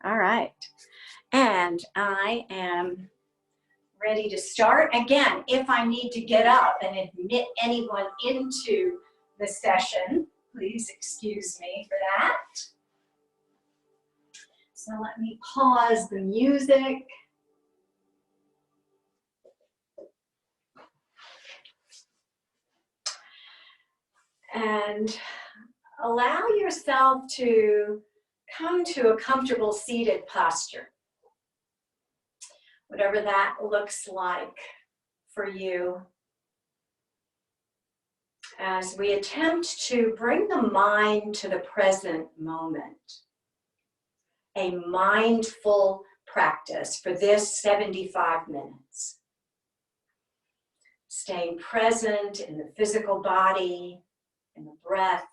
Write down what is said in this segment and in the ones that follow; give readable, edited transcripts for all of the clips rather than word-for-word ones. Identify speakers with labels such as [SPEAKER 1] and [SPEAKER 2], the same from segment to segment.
[SPEAKER 1] All right. And I am ready to start. Again, if I need to get up and admit anyone into the session, please excuse me for that. So let me pause the music. And allow yourself to come to a comfortable seated posture, whatever that looks like for you, as we attempt to bring the mind to the present moment. A mindful practice for this 75 minutes. Staying present in the physical body, in the breath.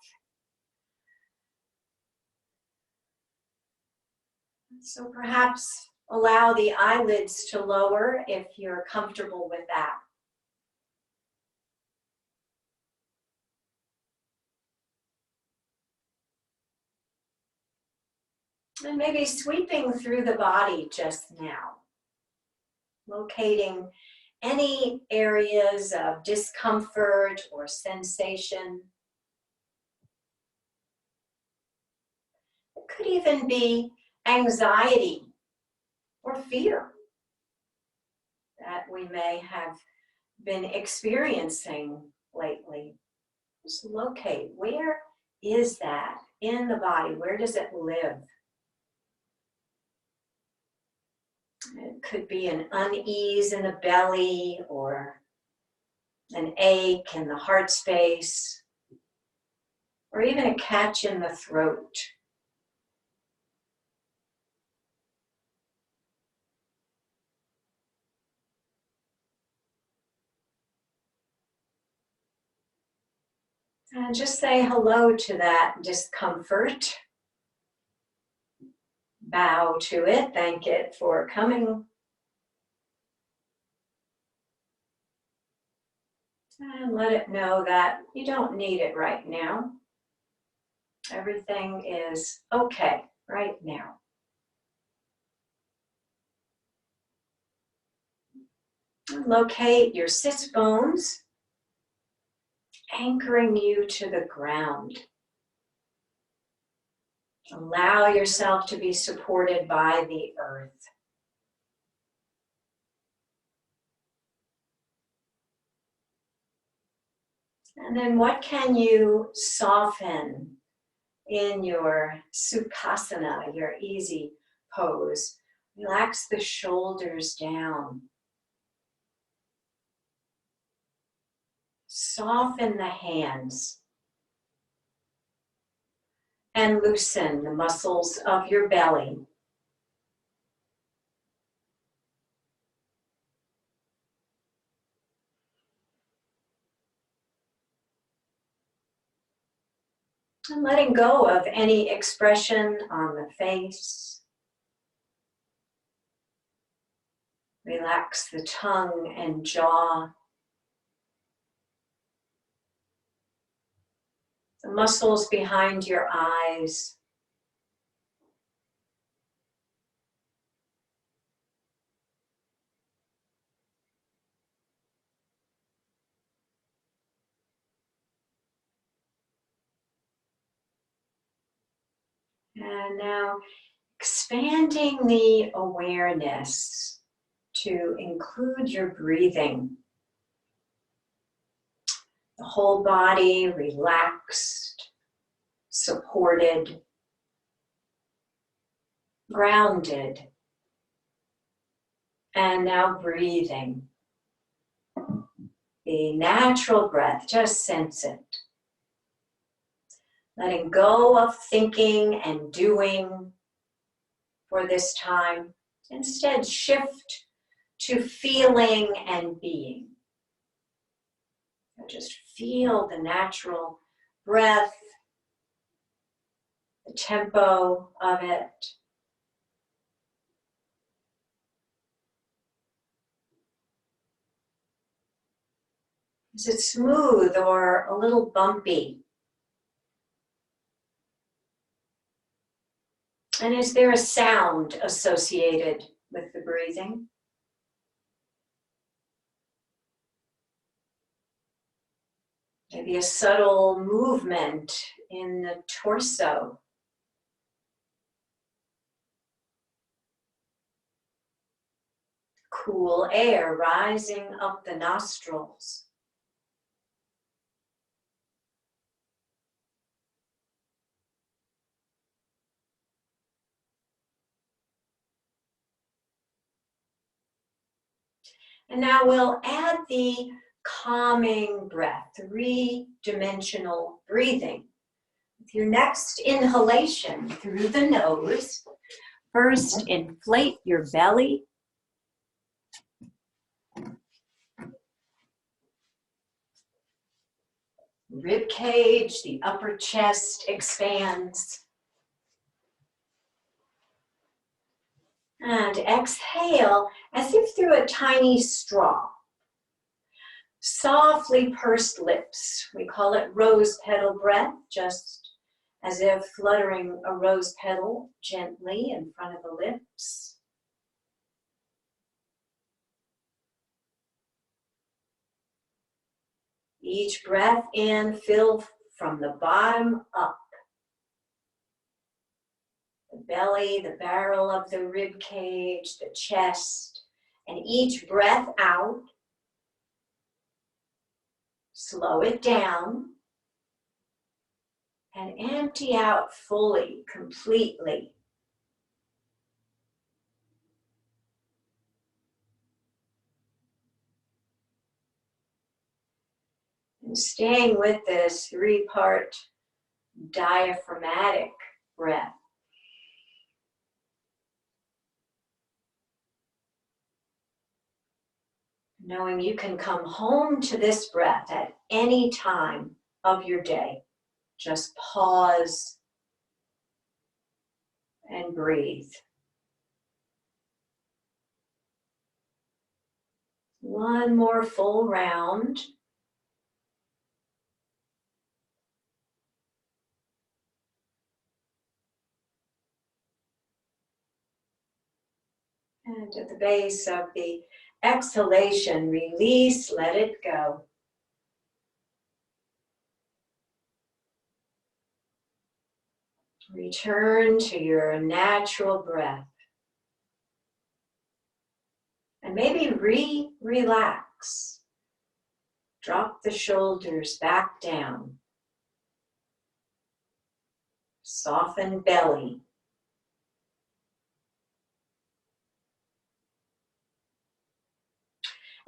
[SPEAKER 1] So perhaps allow the eyelids to lower if you're comfortable with that. And maybe sweeping through the body just now. Locating any areas of discomfort or sensation. It could even be anxiety or fear that we may have been experiencing lately. Just locate, where is that in the body? Where does it live? It could be an unease in the belly or an ache in the heart space, or even a catch in the throat. And just say hello to that discomfort. Bow to it, thank it for coming. And let it know that you don't need it right now. Everything is okay right now. And locate your sits bones, anchoring you to the ground. Allow yourself to be supported by the earth. And then what can you soften in your Sukhasana, your easy pose? Relax the shoulders down. Soften the hands. And loosen the muscles of your belly. And letting go of any expression on the face. Relax the tongue and jaw. The muscles behind your eyes. And now expanding the awareness to include your breathing. The whole body relaxed, supported, grounded. And now breathing. The natural breath, just sense it. Letting go of thinking and doing for this time. Instead, shift to feeling and being. So just feel the natural breath, the tempo of it. Is it smooth or a little bumpy? And is there a sound associated with the breathing? Maybe a subtle movement in the torso. Cool air rising up the nostrils. And now we'll add the calming breath, three-dimensional breathing. With your next inhalation through the nose, first inflate your belly. Rib cage, the upper chest expands. And exhale as if through a tiny straw. Softly pursed lips. We call it rose petal breath, just as if fluttering a rose petal gently in front of the lips. Each breath in, fill from the bottom up. The belly, the barrel of the rib cage, the chest, and each breath out, slow it down, and empty out fully, completely. And staying with this three-part diaphragmatic breath. Knowing you can come home to this breath at any time of your day. Just pause and breathe. One more full round. And at the base of the exhalation, release, let it go. Return to your natural breath. And maybe relax. Drop the shoulders back down. Soften belly.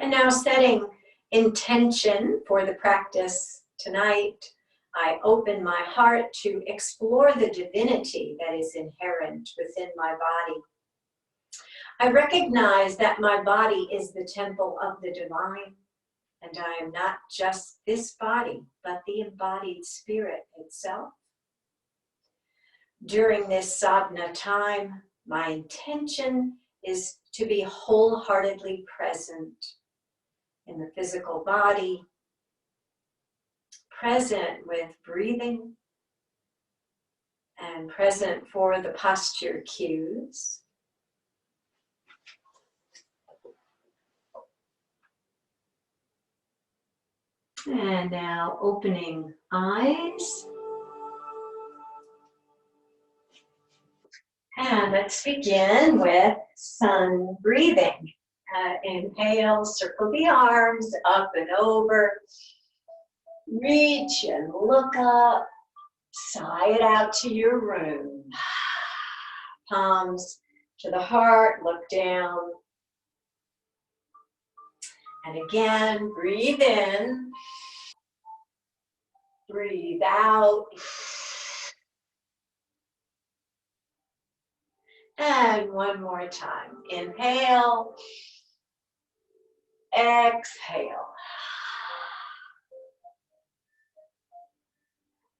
[SPEAKER 1] And now setting intention for the practice tonight, I open my heart to explore the divinity that is inherent within my body. I recognize that my body is the temple of the divine, and I am not just this body, but the embodied spirit itself. During this sadhana time, my intention is to be wholeheartedly present in the physical body, present with breathing, and present for the posture cues. And now opening eyes. And let's begin with sun breathing. Inhale, circle the arms up and over. Reach and look up. Sigh it out to your room. Palms to the heart, look down. And again, breathe in. Breathe out. And one more time. Inhale. Exhale.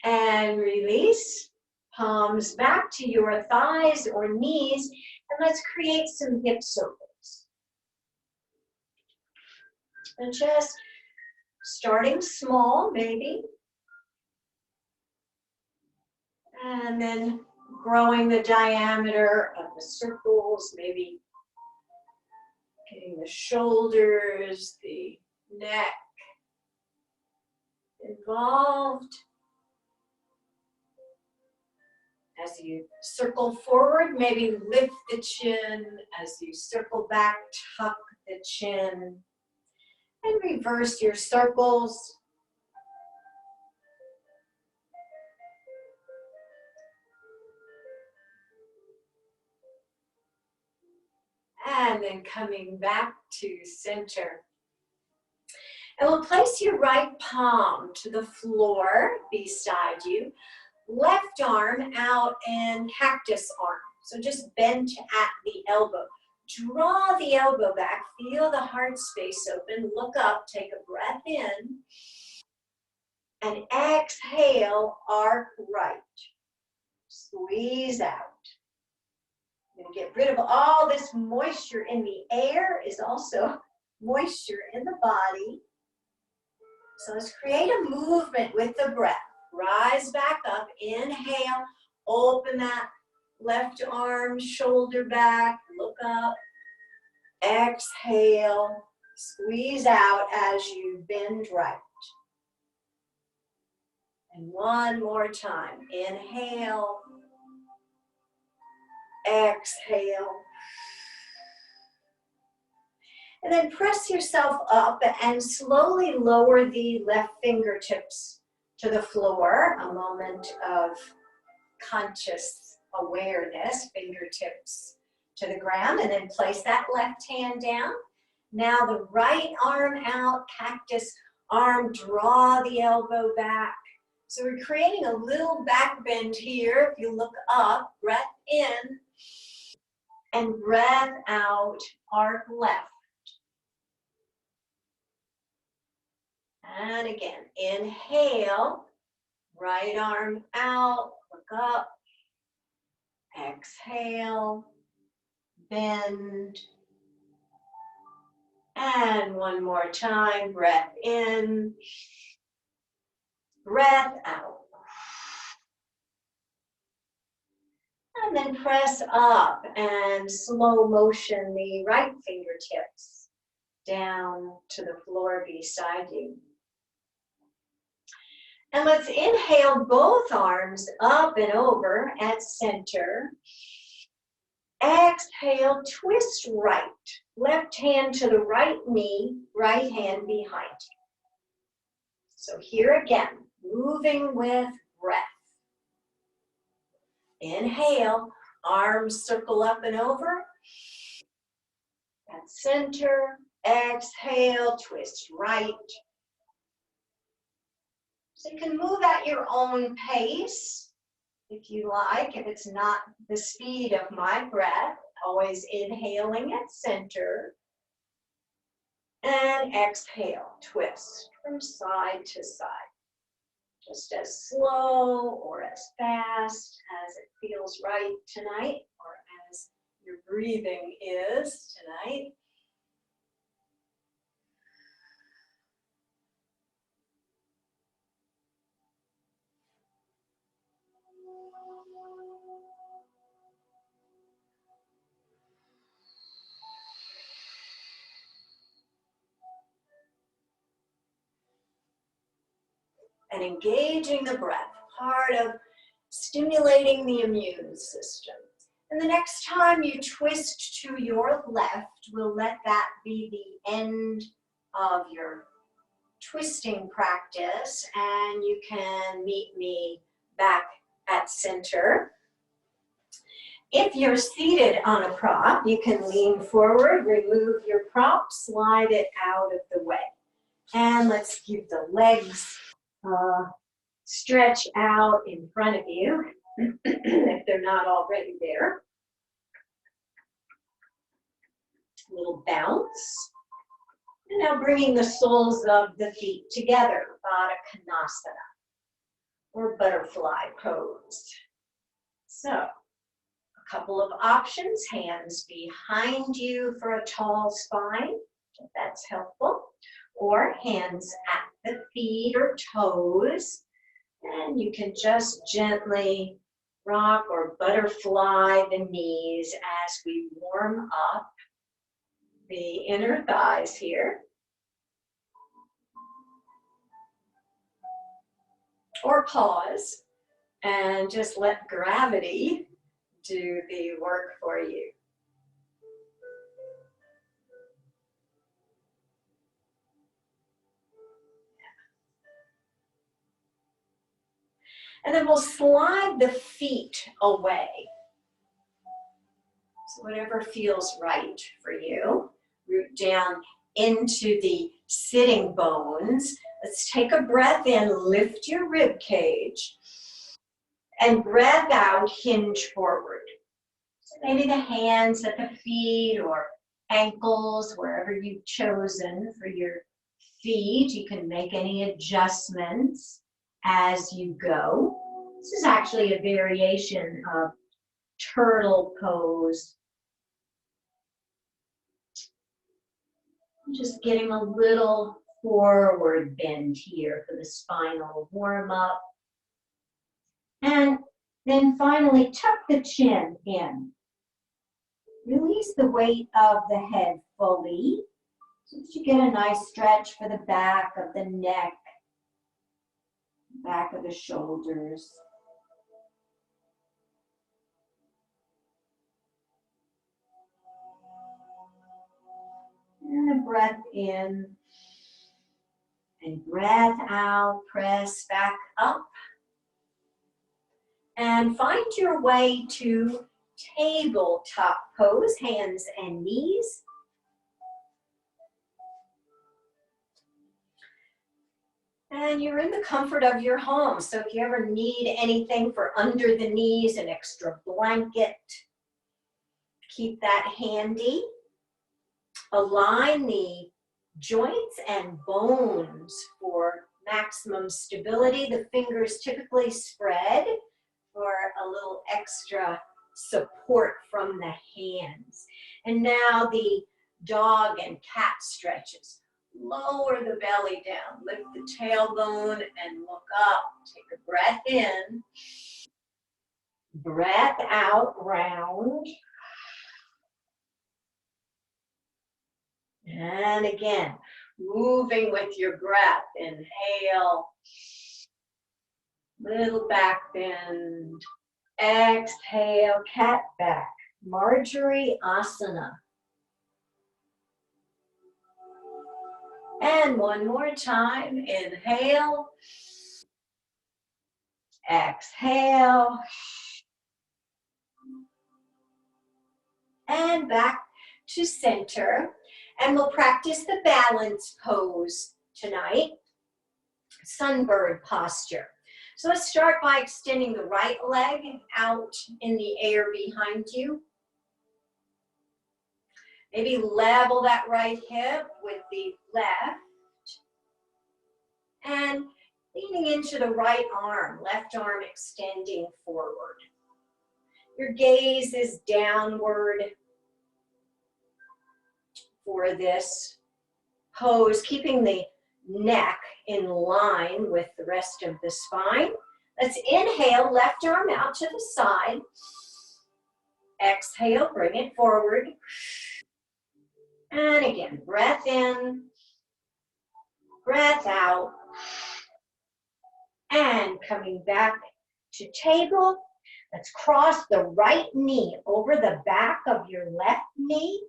[SPEAKER 1] And release. Palms back to your thighs or knees. And let's create some hip circles. And just starting small, maybe. And then growing the diameter of the circles, maybe getting the shoulders, the neck involved. As you circle forward, maybe lift the chin. As you circle back, tuck the chin. And reverse your circles. And then coming back to center. And we'll place your right palm to the floor beside you. Left arm out in cactus arm. So just bend at the elbow. Draw the elbow back. Feel the heart space open. Look up. Take a breath in. And exhale, arc right. Squeeze out. I'm going to get rid of all this moisture in the air is also moisture in the body. So let's create a movement with the breath. Rise back up, inhale, open that left arm, shoulder back, look up. Exhale, squeeze out as you bend right. And one more time, inhale, exhale. And then press yourself up and slowly lower the left fingertips to the floor. A moment of conscious awareness, fingertips to the ground, and then place that left hand down. Now the right arm out, cactus arm, draw the elbow back. So we're creating a little back bend here. If you look up, breath in, and breath out, arc left. And again, inhale, right arm out, look up, exhale, bend, and one more time, breath in, breath out. And then press up and slow motion the right fingertips down to the floor beside you. And let's inhale both arms up and over at center. Exhale, twist right. Left hand to the right knee, right hand behind you. So here again, moving with breath. Inhale, arms circle up and over. At center, exhale, twist right. So you can move at your own pace if you like, if it's not the speed of my breath. Always inhaling at center. And exhale, twist from side to side. Just as slow or as fast as it feels right tonight, or as your breathing is tonight. And engaging the breath, part of stimulating the immune system. And the next time you twist to your left, we'll let that be the end of your twisting practice, and you can meet me back at center. If you're seated on a prop, you can lean forward, remove your prop, slide it out of the way. And let's keep the legs stretch out in front of you if they're not already there. A little bounce. And now bringing the soles of the feet together, Baddha Konasana, or butterfly pose. So, a couple of options, hands behind you for a tall spine, if that's helpful, or hands at the feet or toes, and you can just gently rock or butterfly the knees as we warm up the inner thighs here. Or pause and just let gravity do the work for you. And then we'll slide the feet away. So whatever feels right for you. Root down into the sitting bones. Let's take a breath in, lift your rib cage. And breath out, hinge forward. So maybe the hands at the feet or ankles, wherever you've chosen for your feet. You can make any adjustments as you go. This is actually a variation of turtle pose. Just getting a little forward bend here for the spinal warm up. And then finally tuck the chin in. Release the weight of the head fully so that you get a nice stretch for the back of the neck, back of the shoulders. And a breath in and breath out, press back up. And find your way to tabletop pose, hands and knees. And you're in the comfort of your home. So if you ever need anything for under the knees, an extra blanket, keep that handy. Align the joints and bones for maximum stability. The fingers typically spread for a little extra support from the hands. And now the dog and cat stretches. Lower the belly down, lift the tailbone and look up. Take a breath in, breath out, round. And again, moving with your breath. Inhale, little back bend. Exhale, cat back. Marjorie Asana. And one more time. Inhale. Exhale. And back to center. And we'll practice the balance pose tonight. Sunbird posture. So let's start by extending the right leg out in the air behind you. Maybe level that right hip with the left. And leaning into the right arm, left arm extending forward. Your gaze is downward for this pose, keeping the neck in line with the rest of the spine. Let's inhale, left arm out to the side. Exhale, bring it forward. And again, breath in, breath out. And coming back to table, let's cross the right knee over the back of your left knee.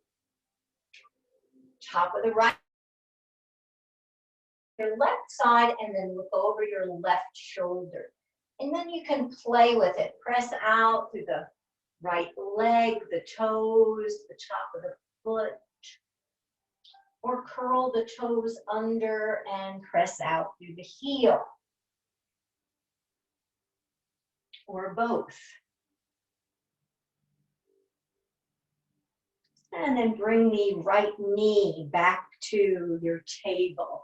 [SPEAKER 1] Top of the right, your left side, and then look over your left shoulder. And then you can play with it. Press out through the right leg, the toes, the top of the foot, or curl the toes under and press out through the heel, or both. And then bring the right knee back to your table.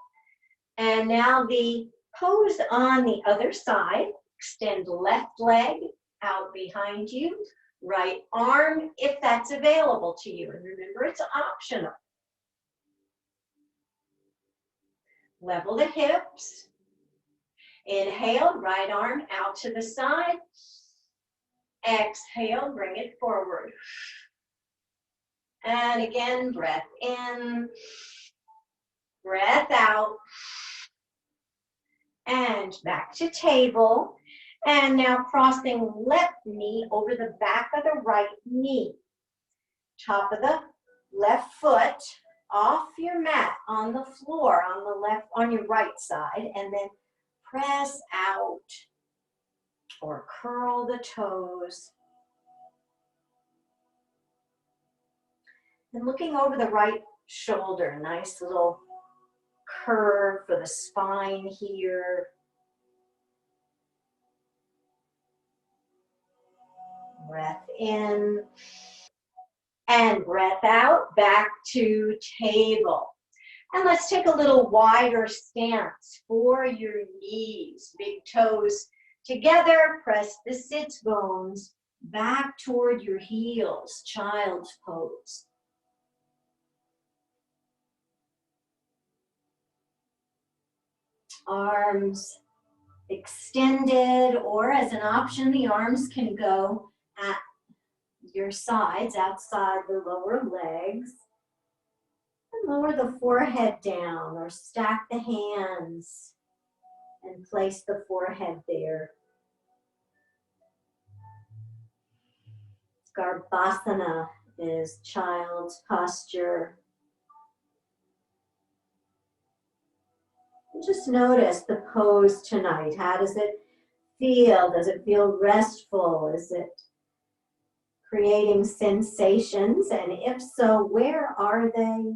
[SPEAKER 1] And now the pose on the other side. Extend left leg out behind you. Right arm, if that's available to you. And remember, it's optional. Level the hips. Inhale, right arm out to the side. Exhale, bring it forward. And again, breath in, breath out, and back to table. And now crossing left knee over the back of the right knee. Top of the left foot off your mat on the floor on the left, on your right side, and then press out or curl the toes. And looking over the right shoulder, nice little curve for the spine here. Breath in and breath out, back to table. And let's take a little wider stance for your knees, big toes together, press the sits bones back toward your heels, child's pose. Arms extended, or as an option, the arms can go at your sides, outside the lower legs. And lower the forehead down or stack the hands and place the forehead there. Garbhasana is child's posture. And just notice the pose tonight. How does it feel? Does it feel restful? Is it creating sensations? And if so, where are they?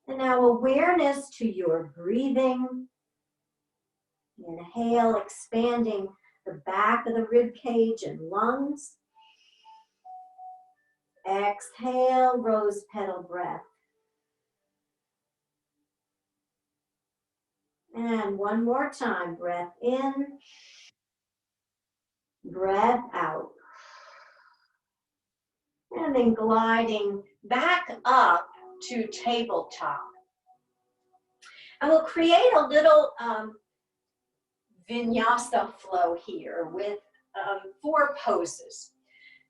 [SPEAKER 1] And now awareness to your breathing. Inhale, expanding the back of the rib cage and lungs. Exhale, rose petal breath. And one more time, breath in, breath out. And then gliding back up to tabletop. And we'll create a little vinyasa flow here with 4 poses.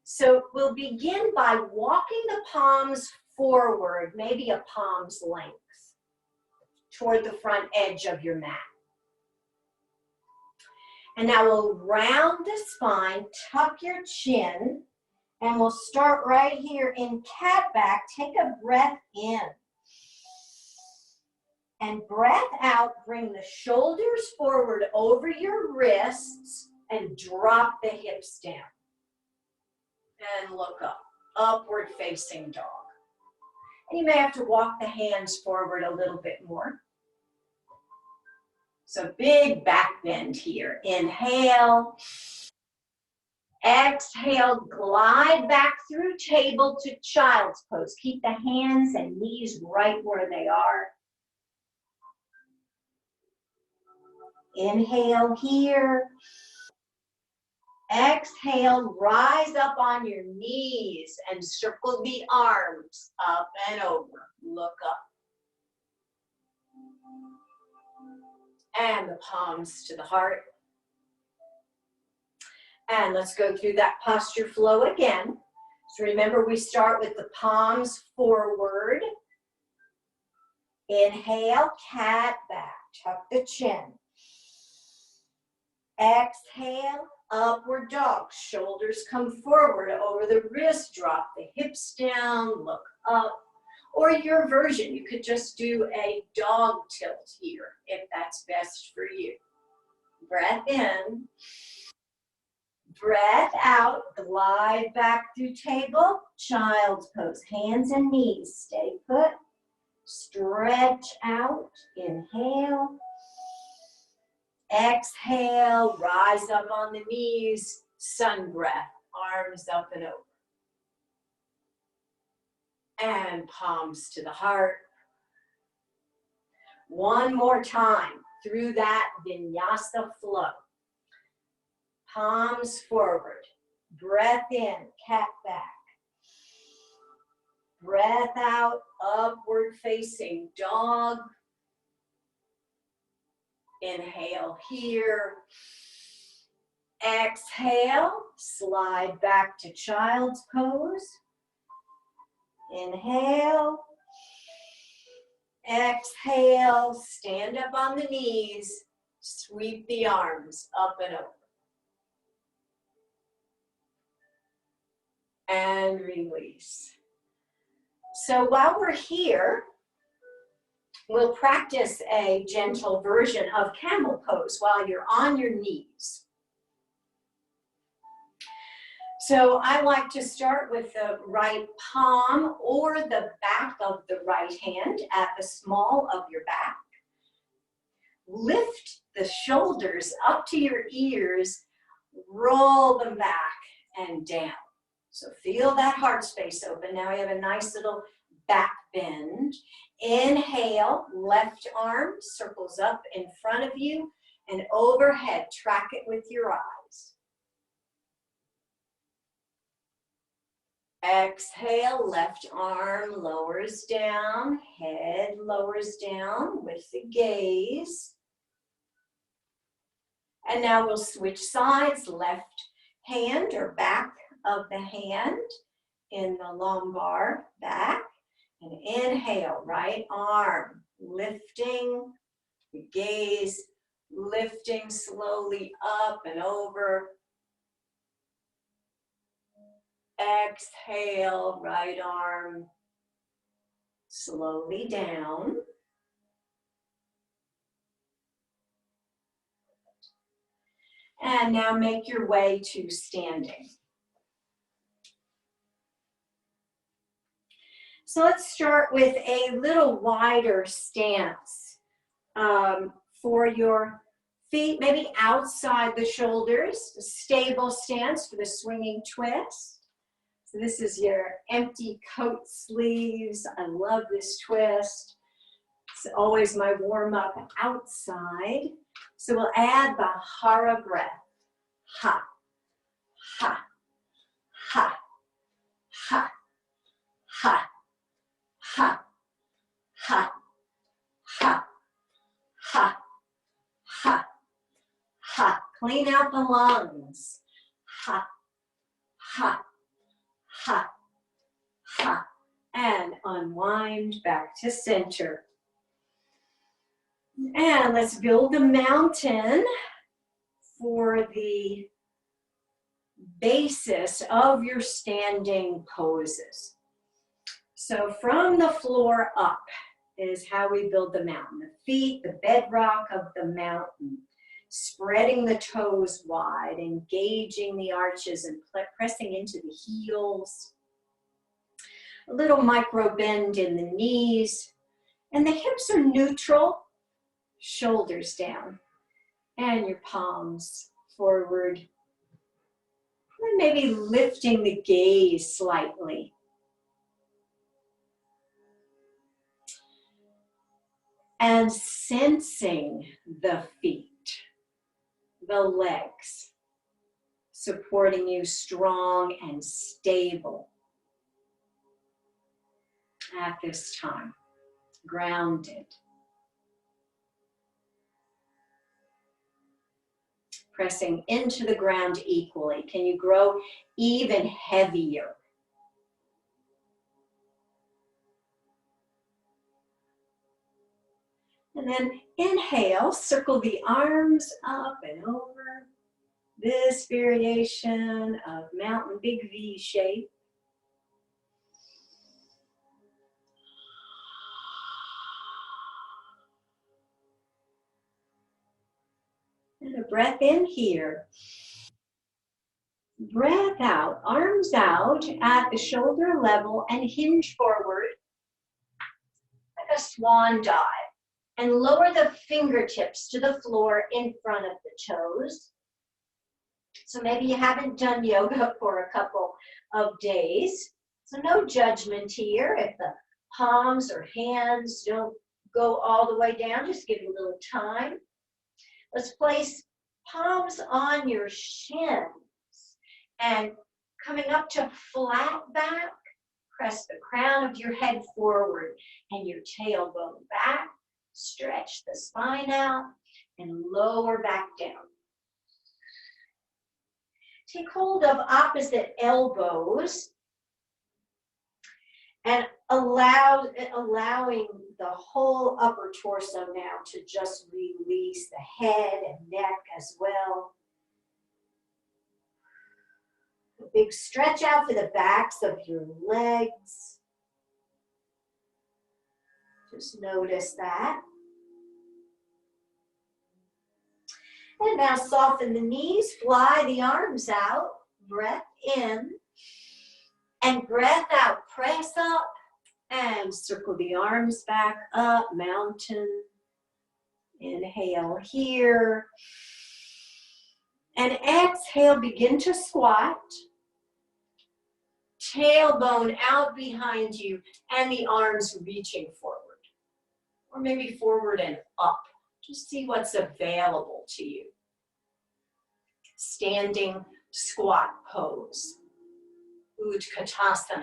[SPEAKER 1] So we'll begin by walking the palms forward, maybe a palm's length, toward the front edge of your mat. And now we'll round the spine, tuck your chin, and we'll start right here in cat back. Take a breath in. And breath out, bring the shoulders forward over your wrists and drop the hips down. And look up, upward facing dog. And you may have to walk the hands forward a little bit more. So big back bend here. Inhale. Exhale, glide back through table to child's pose. Keep the hands and knees right where they are. Inhale here. Exhale, rise up on your knees and circle the arms up and over. Look up. And the palms to the heart. And let's go through that posture flow again. So remember, we start with the palms forward. Inhale, cat back, tuck the chin. Exhale, upward dog. Shoulders come forward over the wrist, drop the hips down, look up. Or your version, you could just do a dog tilt here if that's best for you. Breath in. Breath out, glide back through table, child's pose. Hands and knees, stay put. Stretch out, inhale. Exhale, rise up on the knees, sun breath, arms up and over. And palms to the heart. One more time through that vinyasa flow. Palms forward, breath in, cat back. Breath out, upward facing dog. Inhale here. Exhale, slide back to child's pose. Inhale. Exhale, stand up on the knees. Sweep the arms up and over. And release. So while we're here, we'll practice a gentle version of camel pose while you're on your knees. So I like to start with the right palm or the back of the right hand at the small of your back. Lift the shoulders up to your ears, roll them back and down. So feel that heart space open. Now we have a nice little back bend. Inhale, left arm circles up in front of you and overhead. Track it with your eyes. Exhale, left arm lowers down, head lowers down with the gaze. And now we'll switch sides, left hand or back of the hand in the lumbar back. And inhale, right arm lifting, the gaze lifting slowly up and over. Exhale, right arm slowly down. And now make your way to standing. So let's start with a little wider stance for your feet, maybe outside the shoulders, a stable stance for the swinging twist. So this is your empty coat sleeves. I love this twist. It's always my warm up outside. So we'll add the hara breath. Ha, ha, ha, ha, ha, ha, ha, ha, ha, ha, ha. Clean out the lungs. Ha, ha, ha, ha. And unwind back to center. And let's build the mountain for the basis of your standing poses. So from the floor up is how we build the mountain. The feet, the bedrock of the mountain. Spreading the toes wide, engaging the arches and pressing into the heels. A little micro bend in the knees. And the hips are neutral, shoulders down. And your palms forward. And maybe lifting the gaze slightly. And sensing the feet, the legs, supporting you strong and stable at this time, grounded. Pressing into the ground equally. Can you grow even heavier? And then inhale, circle the arms up and over. This variation of mountain, big V shape. And a breath in here. Breath out, arms out at the shoulder level and hinge forward like a swan dive. And lower the fingertips to the floor in front of the toes. So maybe you haven't done yoga for a couple of days. So no judgment here. If the palms or hands don't go all the way down, just give it a little time. Let's place palms on your shins and coming up to flat back, press the crown of your head forward and your tailbone back. Stretch the spine out and lower back down. Take hold of opposite elbows and allowing the whole upper torso now to just release the head and neck as well. A big stretch out for the backs of your legs. Just notice that. And now soften the knees, fly the arms out, breath in, and breath out. Press up and circle the arms back up, mountain. Inhale here. And exhale, begin to squat. Tailbone out behind you and the arms reaching forward. Or maybe forward and up. Just see what's available to you. Standing squat pose. Utkatasana.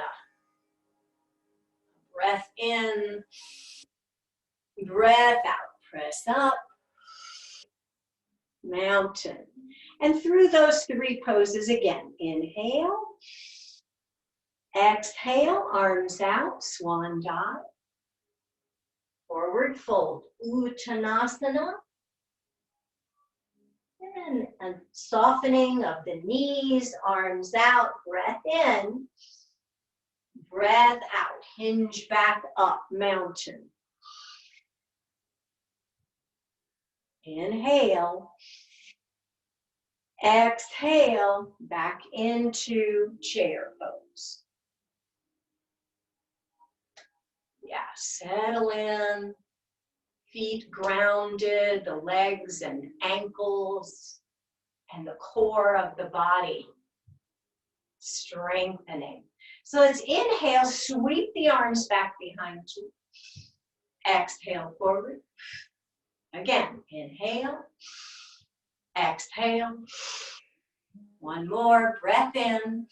[SPEAKER 1] Breath in, breath out. Press up, mountain. And through those three poses again. Inhale, exhale, arms out, swan dive. Forward fold, Uttanasana. And a softening of the knees, arms out, breath in, breath out, hinge back up, mountain. Inhale, exhale, back into chair pose. Yeah, settle in. Feet grounded, the legs and ankles and the core of the body strengthening. So let's inhale, sweep the arms back behind you. Exhale forward. Again, inhale, exhale. One more, breath in,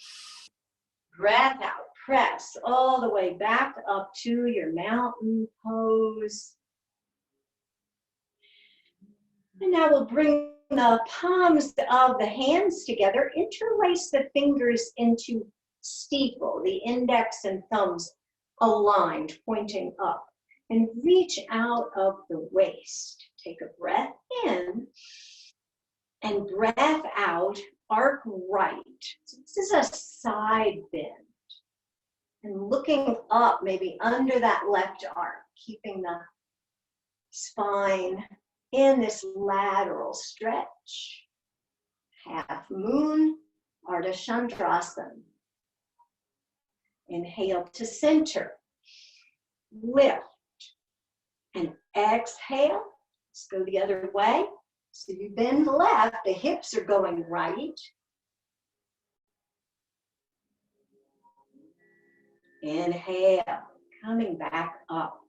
[SPEAKER 1] breath out. Press all the way back up to your mountain pose. And now we'll bring the palms of the hands together, interlace the fingers into steeple, the index and thumbs aligned, pointing up, and reach out of the waist. Take a breath in, and breath out, arc right. So this is a side bend. And looking up, maybe under that left arm, keeping the spine in this lateral stretch. Half moon, Ardha Chandrasana. Inhale to center. Lift. And exhale. Let's go the other way. So you bend left, the hips are going right. Inhale, coming back up.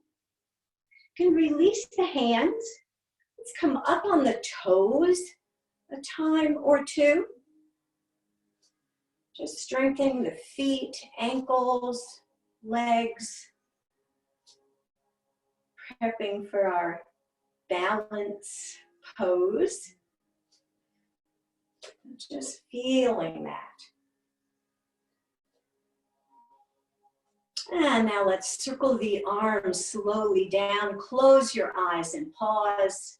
[SPEAKER 1] You can release the hands. Let's come up on the toes a time or two. Just strengthening the feet, ankles, legs. Prepping for our balance pose. Just feeling that. And now let's circle the arms slowly down. Close your eyes and pause.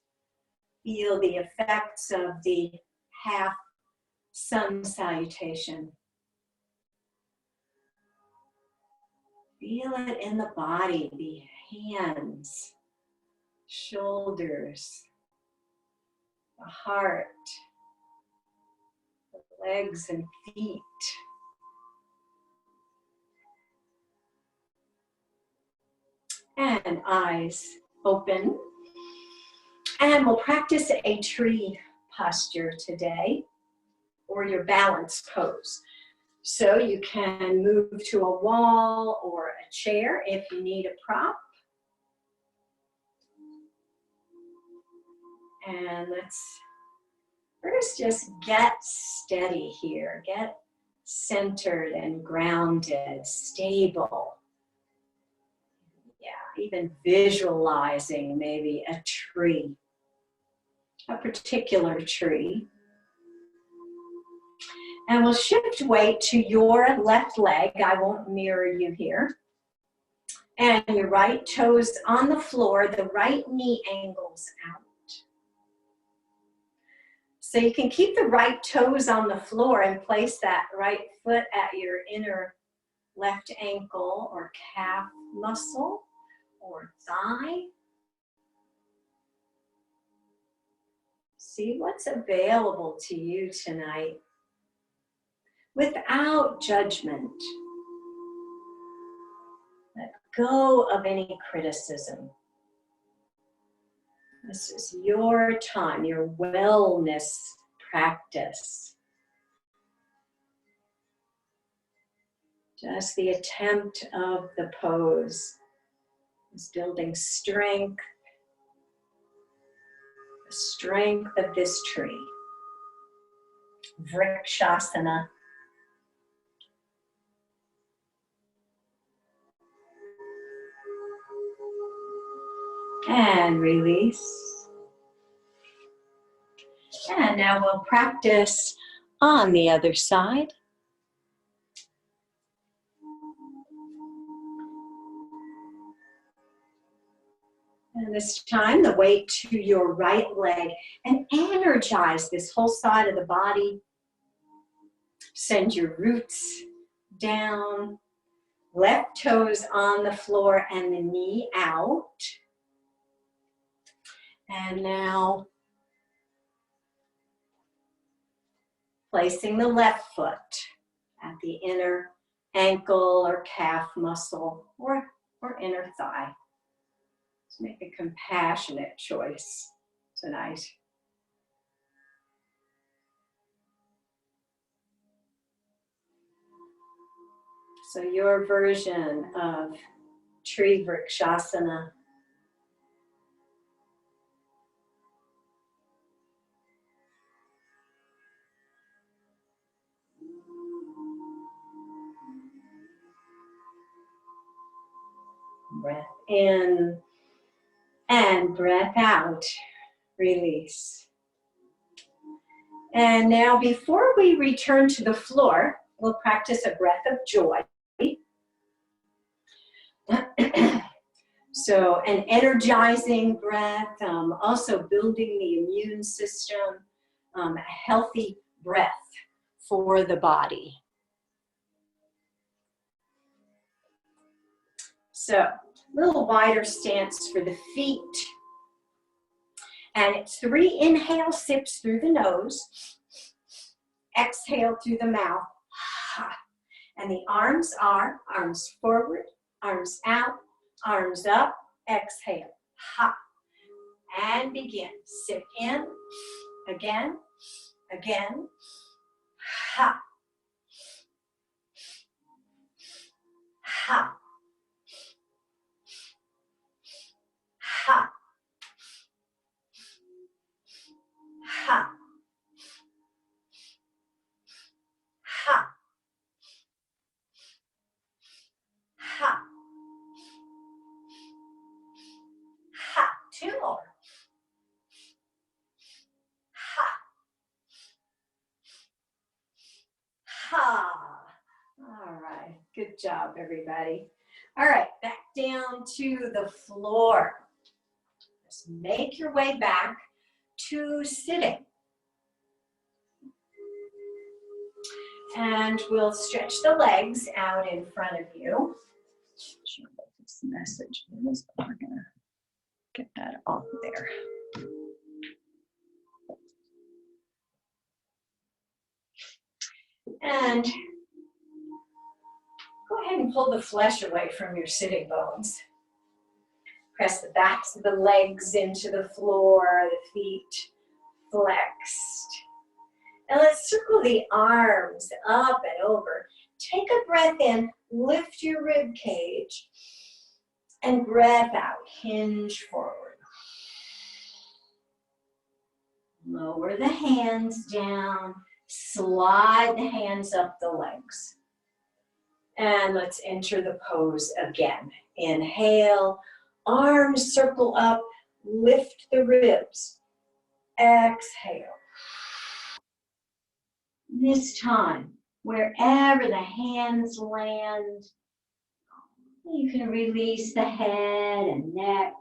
[SPEAKER 1] Feel the effects of the half sun salutation. Feel it in the body, the hands, shoulders, the heart, the legs and feet. And eyes open. And we'll practice a tree posture today, or your balance pose. So you can move to a wall or a chair if you need a prop. And let's first just get steady here. Get centered and grounded, stable. Yeah, even visualizing maybe a tree. a particular tree. And we'll shift weight to your left leg. I won't mirror you here. And your right toes on the floor, the right knee angles out. So you can keep the right toes on the floor and place that right foot at your inner left ankle or calf muscle or thigh. See what's available to you tonight without judgment. Let go of any criticism. This is your time, your wellness practice. Just the attempt of the pose is building strength, the strength of this tree. Vrikshasana. And release. And now we'll practice on the other side. And this time, the weight to your right leg, and energize this whole side of the body. Send your roots down, left toes on the floor and the knee out. And now, placing the left foot at the inner ankle or calf muscle or inner thigh. Let's make a compassionate choice tonight. So your version of tree vrikshasana. Breath in and breath out. Release. And now before we return to the floor, we'll practice a breath of joy. So an energizing breath, also building the immune system, a healthy breath for the body. So a little wider stance for the feet. And it's 3 inhale sips through the nose. Exhale through the mouth. And the arms are arms forward, arms out, arms up. Exhale. And begin. Sip in. Again. Again. Ha. Ha. Ha. Ha. Ha. Ha. Ha. 2 more. Ha. Ha. All right. Good job, everybody. All right. Back down to the floor. Just make your way back to sitting. And we'll stretch the legs out in front of you. Sure what this message is. We're going to get that off there. And go ahead and pull the flesh away from your sitting bones. Press the backs of the legs into the floor, the feet flexed. And let's circle the arms up and over. Take a breath in, lift your rib cage, and breath out, hinge forward. Lower the hands down, slide the hands up the legs. And let's enter the pose again. Inhale, arms circle up, lift the ribs. Exhale. This time, wherever the hands land, you can release the head and neck.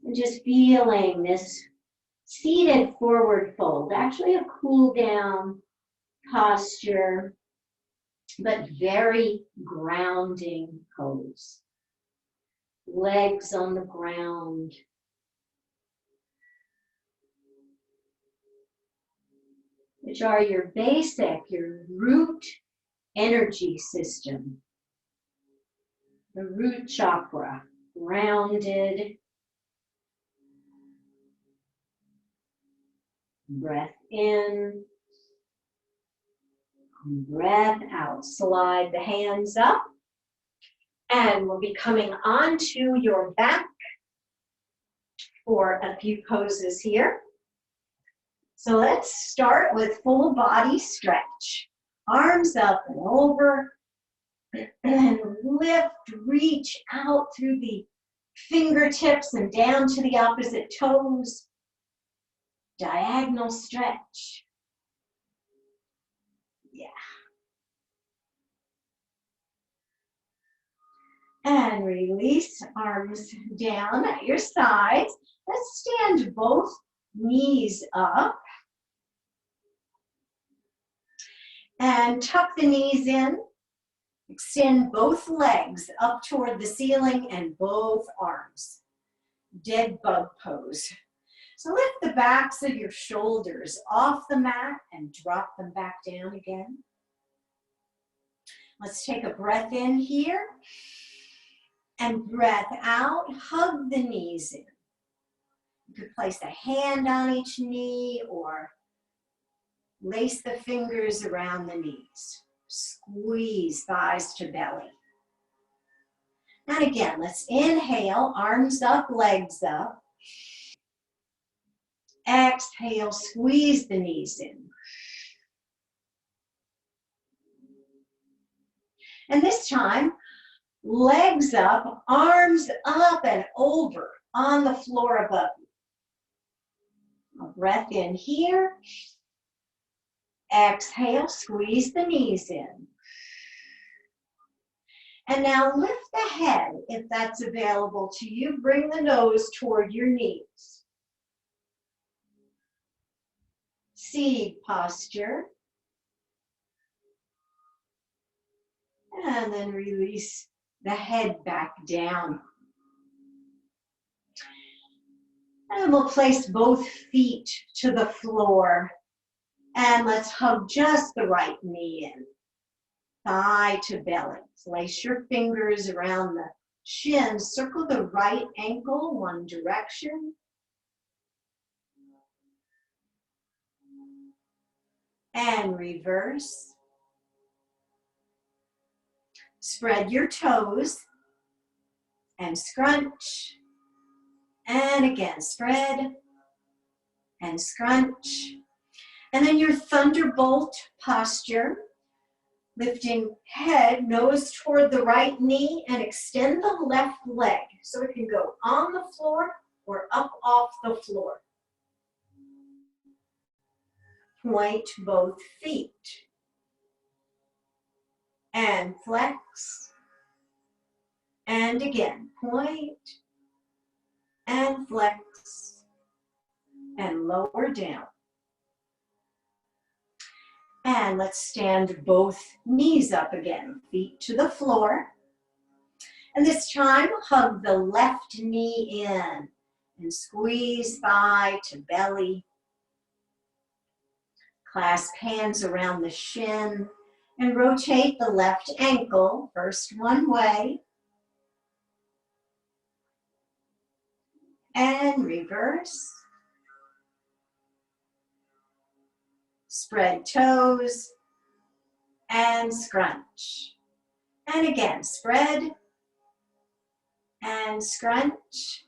[SPEAKER 1] And just feeling this seated forward fold, actually a cool down posture, but very grounding pose. Legs on the ground. Which are your basic, your root energy system. The root chakra, grounded. Breath in, breath out. Slide the hands up, and we'll be coming onto your back for a few poses here. So let's start with full body stretch. Arms up and over, and lift, reach out through the fingertips and down to the opposite toes. Diagonal stretch. Yeah. And release, arms down at your sides. Let's stand both knees up. And tuck the knees in. Extend both legs up toward the ceiling and both arms. Dead bug pose. So lift the backs of your shoulders off the mat and drop them back down again. Let's take a breath in here. And breath out, hug the knees in. You could place a hand on each knee or lace the fingers around the knees. Squeeze thighs to belly. And again, let's inhale, arms up, legs up. Exhale, squeeze the knees in. And this time, legs up, arms up and over on the floor above you. A breath in here. Exhale, squeeze the knees in. And now lift the head if that's available to you. Bring the nose toward your knees. Seed posture. And then release the head back down. And we'll place both feet to the floor. And let's hug just the right knee in. Thigh to belly. Place your fingers around the shin. Circle the right ankle one direction. And reverse. Spread your toes and scrunch. And again, spread and scrunch. And then your thunderbolt posture. Lifting head, nose toward the right knee, and extend the left leg so it can go on the floor or up off the floor. Point both feet. And flex. And again, point and flex. And lower down. And let's stand both knees up again, feet to the floor. And this time, hug the left knee in and squeeze thigh to belly. Clasp hands around the shin and rotate the left ankle, first one way. And reverse. Spread toes and scrunch. And again, spread and scrunch.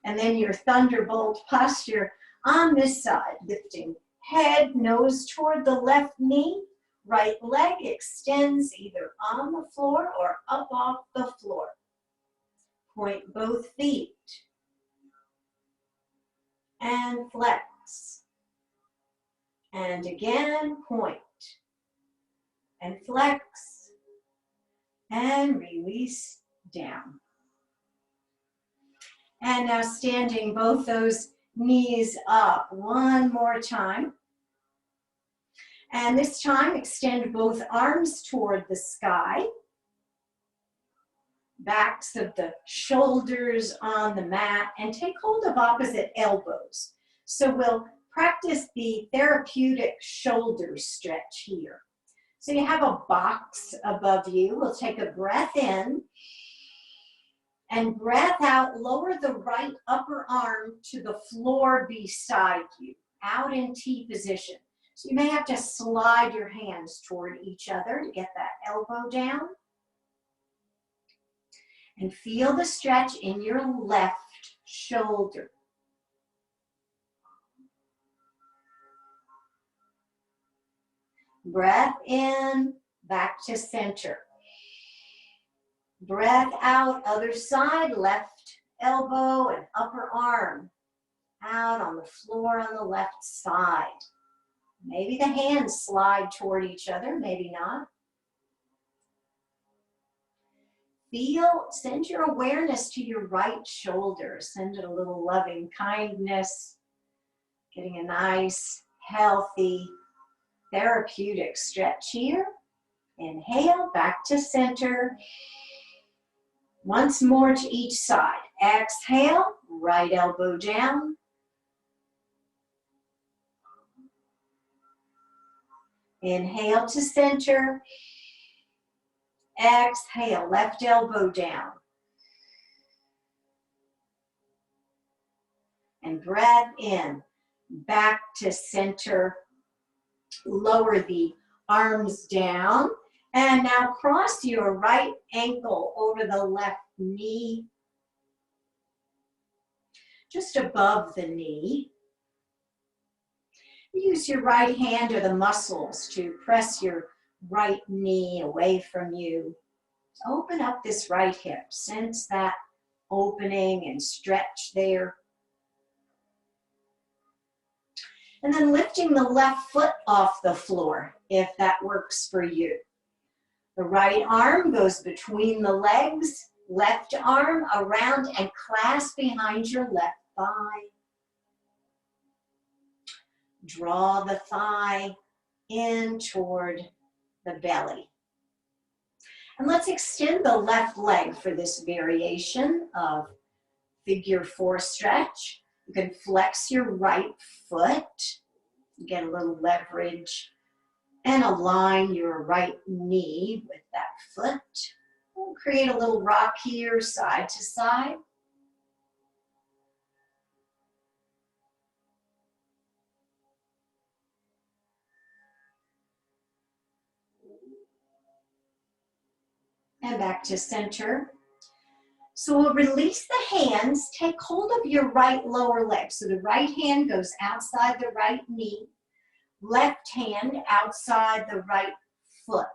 [SPEAKER 1] And then your thunderbolt posture on this side, lifting head, nose toward the left knee, Right leg extends either on the floor or up off the floor. Point both feet and flex. And again, point and flex and release down. And now standing both those knees up one more time. And this time extend both arms toward the sky. Backs of the shoulders on the mat and take hold of opposite elbows. So we'll practice the therapeutic shoulder stretch here. So you have a box above you. We'll take a breath in and breath out. Lower the right upper arm to the floor beside you, out in T position. So you may have to slide your hands toward each other to get that elbow down. And feel the stretch in your left shoulder. Breath in, back to center. Breath out, other side, left elbow and upper arm out on the floor on the left side. Maybe the hands slide toward each other, maybe not. Feel, send your awareness to your right shoulder. Send it a little loving kindness. Getting a nice, healthy, therapeutic stretch here. Inhale, back to center. Once more to each side. Exhale, right elbow down. Inhale to center. Exhale, left elbow down. And breath in, back to center. Lower the arms down. And now cross your right ankle over the left knee. Just above the knee. Use your right hand or the muscles to press your right knee away from you. Open up this right hip. Sense that opening and stretch there. And then lifting the left foot off the floor, if that works for you. The right arm goes between the legs, left arm around and clasp behind your left thigh. Draw the thigh in toward the belly. And let's extend the left leg for this variation of figure 4 stretch. You can flex your right foot, get a little leverage, and align your right knee with that foot. We'll create a little rock here, side to side. And back to center. So we'll release the hands, take hold of your right lower leg. So the right hand goes outside the right knee, left hand outside the right foot.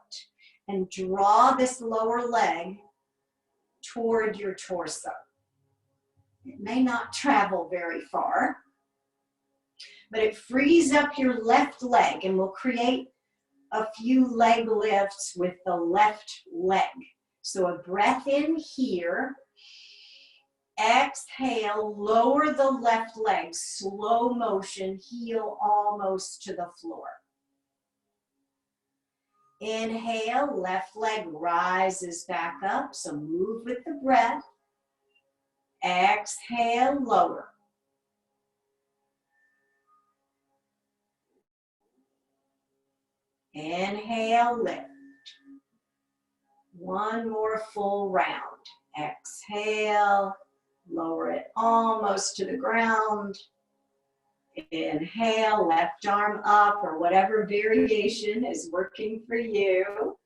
[SPEAKER 1] And draw this lower leg toward your torso. It may not travel very far, but it frees up your left leg and will create a few leg lifts with the left leg. So a breath in here. Exhale, lower the left leg, slow motion, heel almost to the floor. Inhale, left leg rises back up, so move with the breath. Exhale, lower. Inhale, lift. One more full round. Exhale, lower it almost to the ground. Inhale, left arm up or whatever variation is working for you.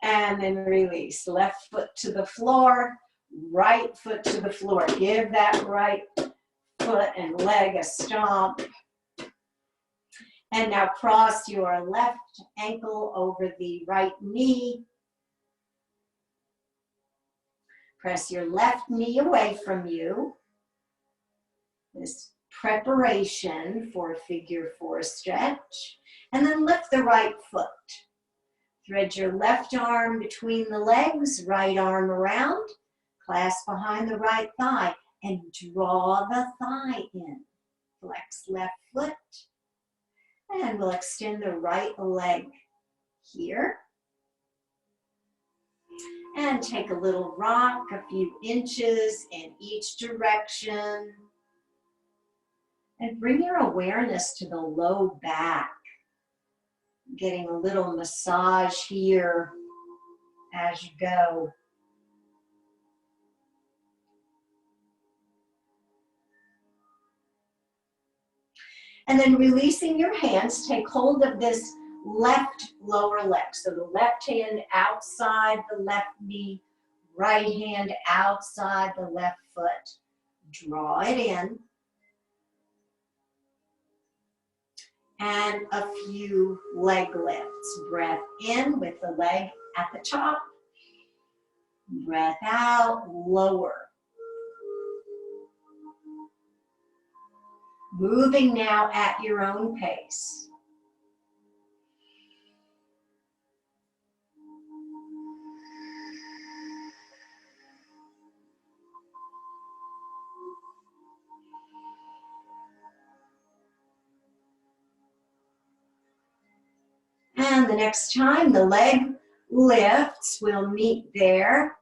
[SPEAKER 1] And then release. Left foot to the floor, right foot to the floor. Give that right foot and leg a stomp. And now cross your left ankle over the right knee. Press your left knee away from you. This preparation for a figure 4 stretch. And then lift the right foot. Thread your left arm between the legs, right arm around. Clasp behind the right thigh and draw the thigh in. Flex left foot. And we'll extend the right leg here. And take a little rock, a few inches in each direction. And bring your awareness to the low back. Getting a little massage here as you go. And then releasing your hands, take hold of this left lower leg. So the left hand outside the left knee, right hand outside the left foot. Draw it in. And a few leg lifts. Breath in with the leg at the top. Breath out, lower. Moving now at your own pace. And the next time the leg lifts, we'll meet there.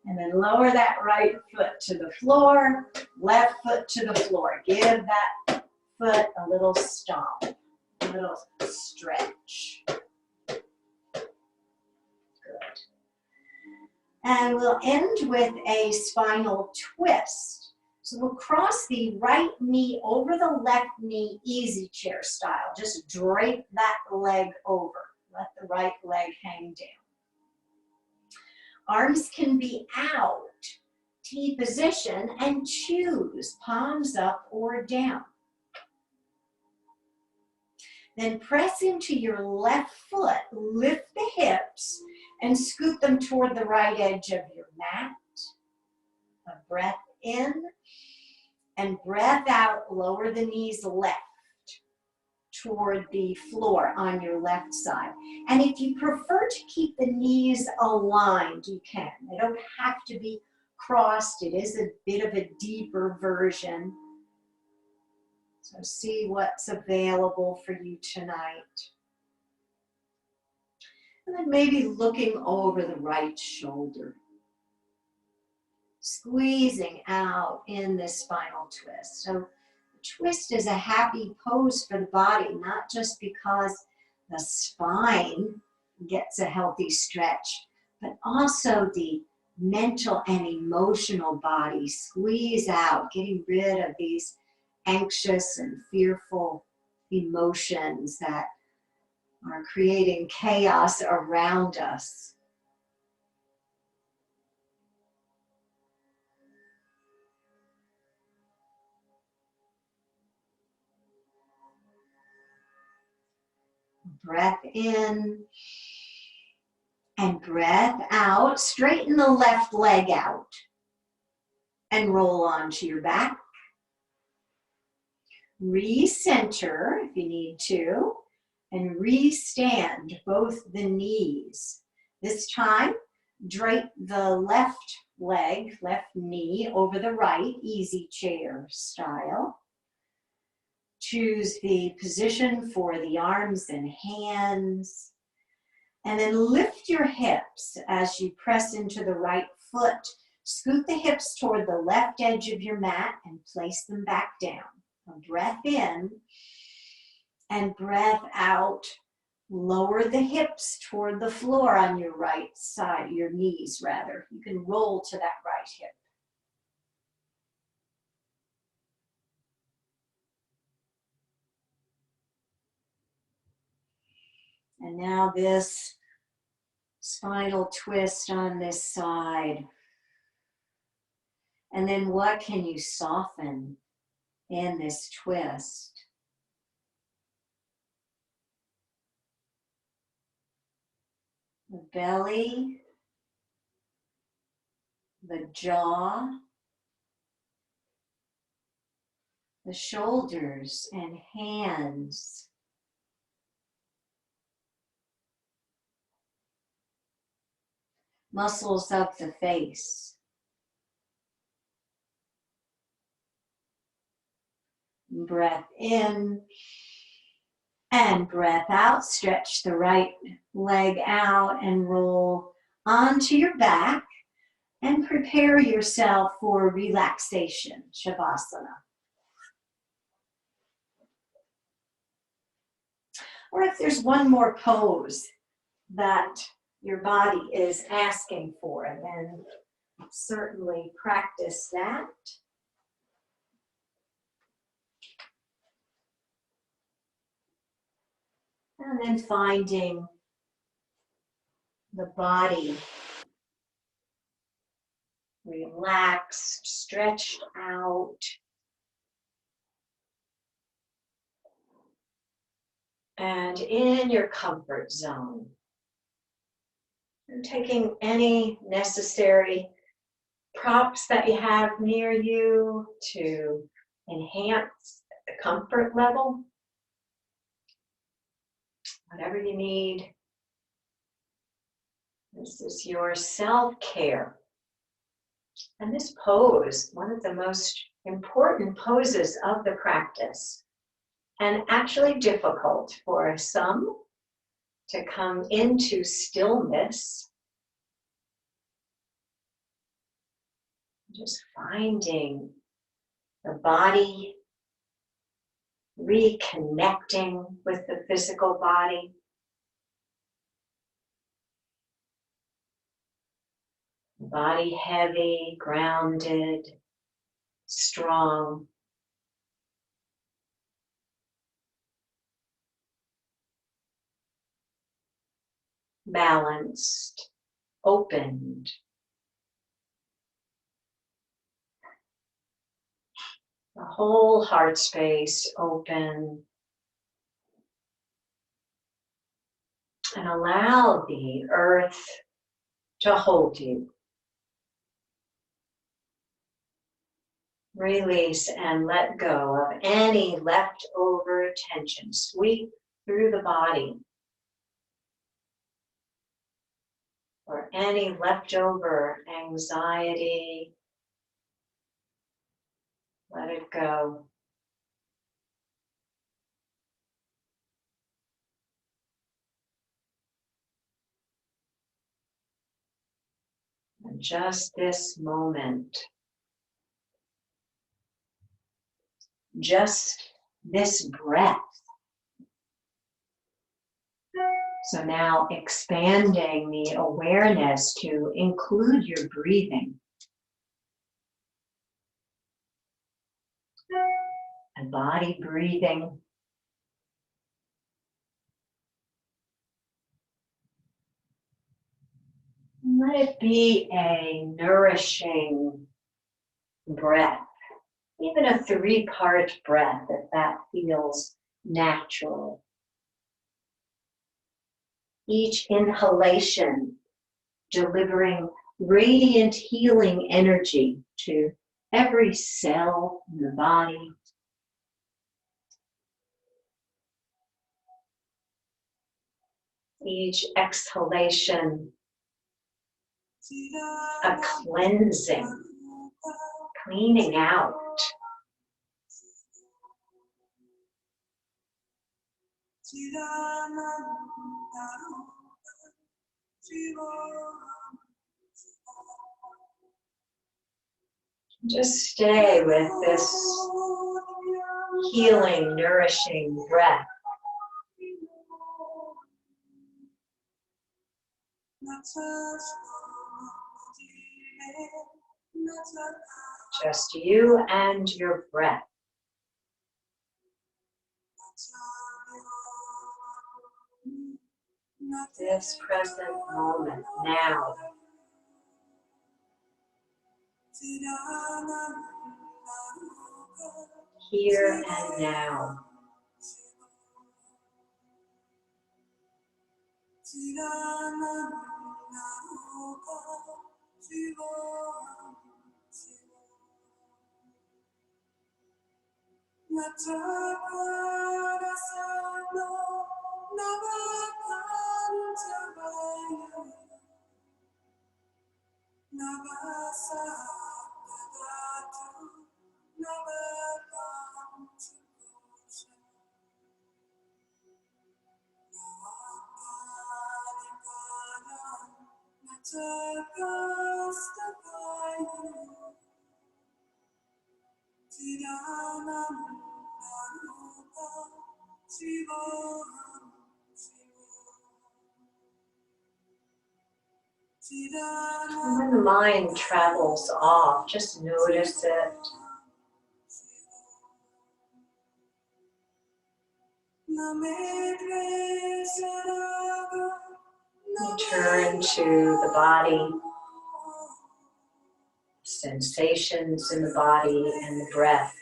[SPEAKER 1] And then lower that right foot to the floor, left foot to the floor. Give that foot a little stomp, a little stretch. Good. And we'll end with a spinal twist. So we'll cross the right knee over the left knee, easy chair style. Just drape that leg over. Let the right leg hang down. Arms can be out, T position, and choose palms up or down. Then press into your left foot, lift the hips, and scoot them toward the right edge of your mat. A breath in, and breath out, lower the knees left toward the floor on your left side. And if you prefer to keep the knees aligned, you can. They don't have to be crossed. It is a bit of a deeper version. So see what's available for you tonight. And then maybe looking over the right shoulder. Squeezing out in this spinal twist. So twist is a happy pose for the body, not just because the spine gets a healthy stretch, but also the mental and emotional body. Squeeze out, getting rid of these anxious and fearful emotions that are creating chaos around us. Breath in and breath out. Straighten the left leg out and roll onto your back. Recenter if you need to, and restand both the knees. This time, drape the left leg, left knee over the right, easy chair style. Choose the position for the arms and hands. And then lift your hips as you press into the right foot. Scoot the hips toward the left edge of your mat and place them back down. A breath in and breath out. Lower the hips toward the floor on your right side, your knees rather. You can roll to that right hip. And now this spinal twist on this side. And then what can you soften? in this twist. The belly, the jaw, the shoulders and hands, muscles of the face. Breath in and breath out. Stretch the right leg out and roll onto your back and prepare yourself for relaxation, Shavasana. Or if there's one more pose that your body is asking for, then certainly practice that. And then finding the body relaxed, stretched out, and in your comfort zone. And taking any necessary props that you have near you to enhance the comfort level. Whatever you need. This is your self-care. And this pose, one of the most important poses of the practice, and actually difficult for some to come into stillness. Just finding the body, reconnecting with the physical body. Body heavy, grounded, strong. Balanced, opened. The whole heart space open. And allow the earth to hold you. Release and let go of any leftover tension. Sweep through the body. Or any leftover anxiety. Let it go. And just this moment. Just this breath. So now expanding the awareness to include your breathing. And body breathing. Let it be a nourishing breath. Even a 3-part breath, if that feels natural. Each inhalation delivering radiant healing energy to every cell in the body. Each exhalation, a cleansing, cleaning out. Just stay with this healing, nourishing breath. Just you and your breath. This present moment, now. here and now. And when the mind travels off, just notice it. Return to the body, sensations in the body and the breath.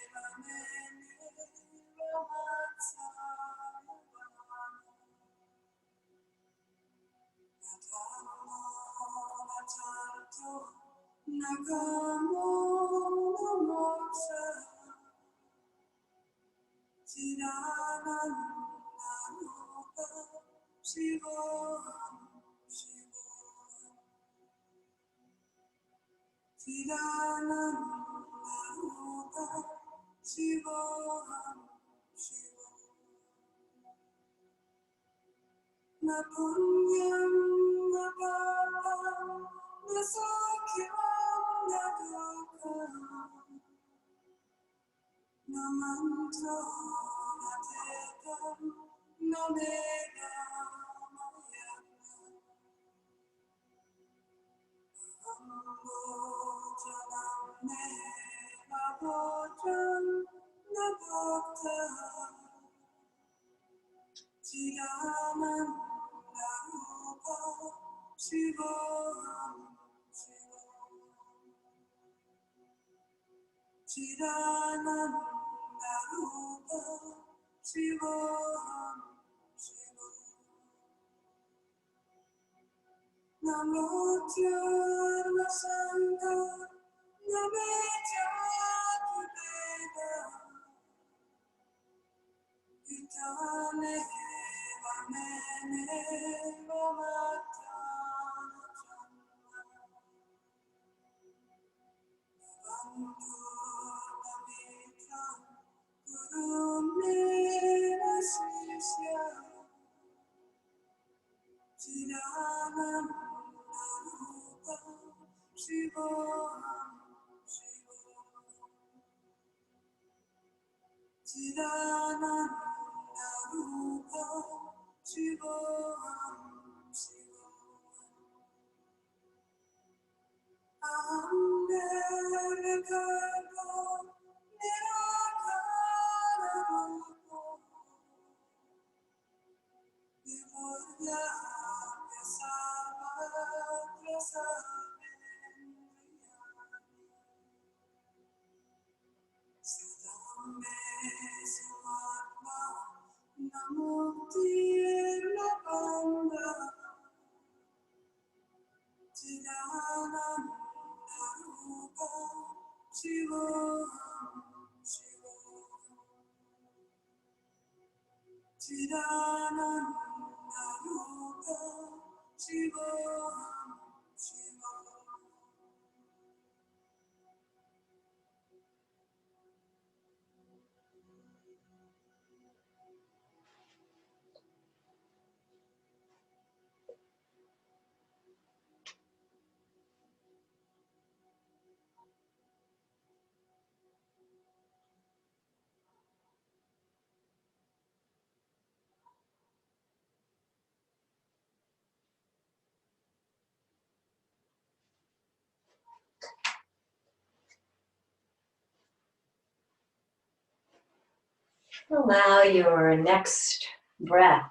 [SPEAKER 1] Allow your next breath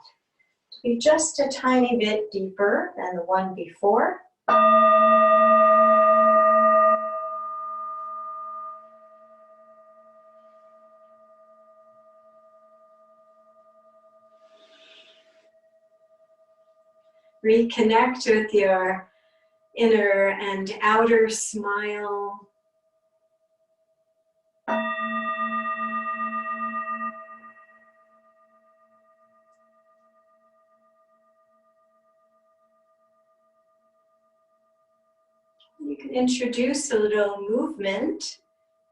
[SPEAKER 1] to be just a tiny bit deeper than the one before. Reconnect with your inner and outer smile. You can introduce a little movement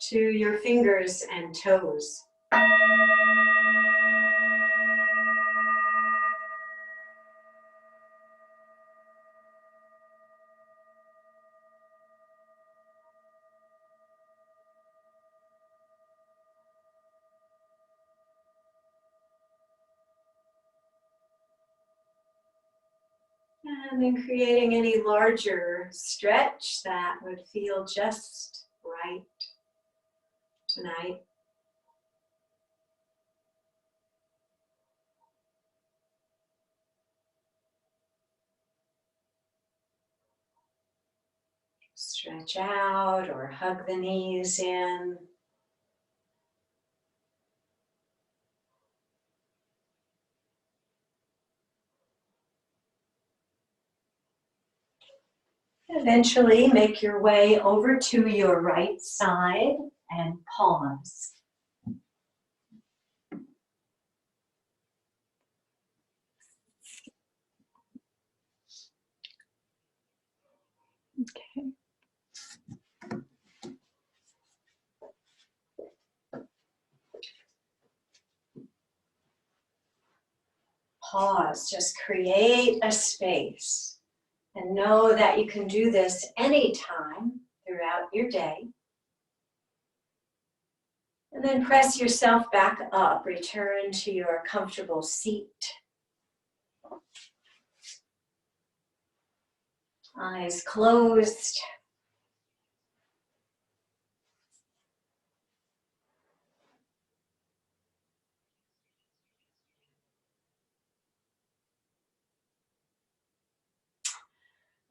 [SPEAKER 1] to your fingers and toes. And then creating any larger stretch that would feel just right tonight. Stretch out or hug the knees in. Eventually make your way over to your right side and pause. Okay. Pause, just create a space and know that you can do this anytime throughout your day. And then press yourself back up, return to your comfortable seat. Eyes closed.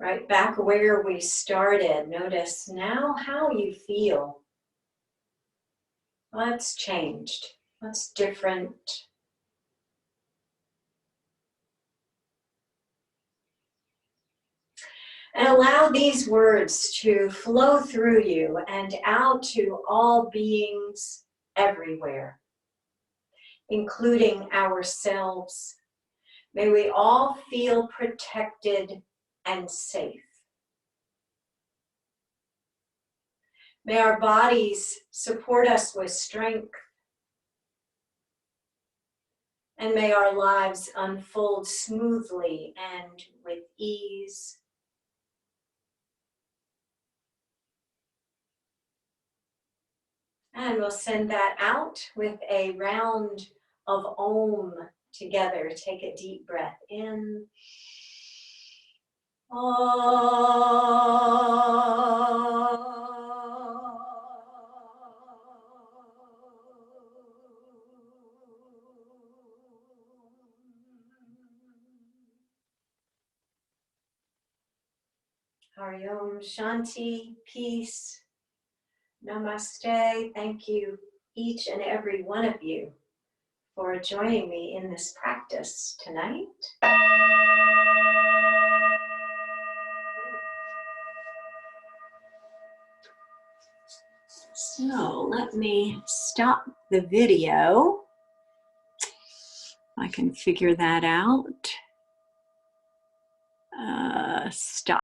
[SPEAKER 1] Right back where we started. Notice now how you feel. What's changed? What's different? And allow these words to flow through you and out to all beings everywhere, including ourselves. May we all feel protected and safe. May our bodies support us with strength. And may our lives unfold smoothly and with ease. And we'll send that out with a round of Om together. Take a deep breath in. Hari Om, Shanti, peace, namaste. Thank you, each and every one of you, for joining me in this practice tonight. So let me stop the video. I can figure that out. Stop.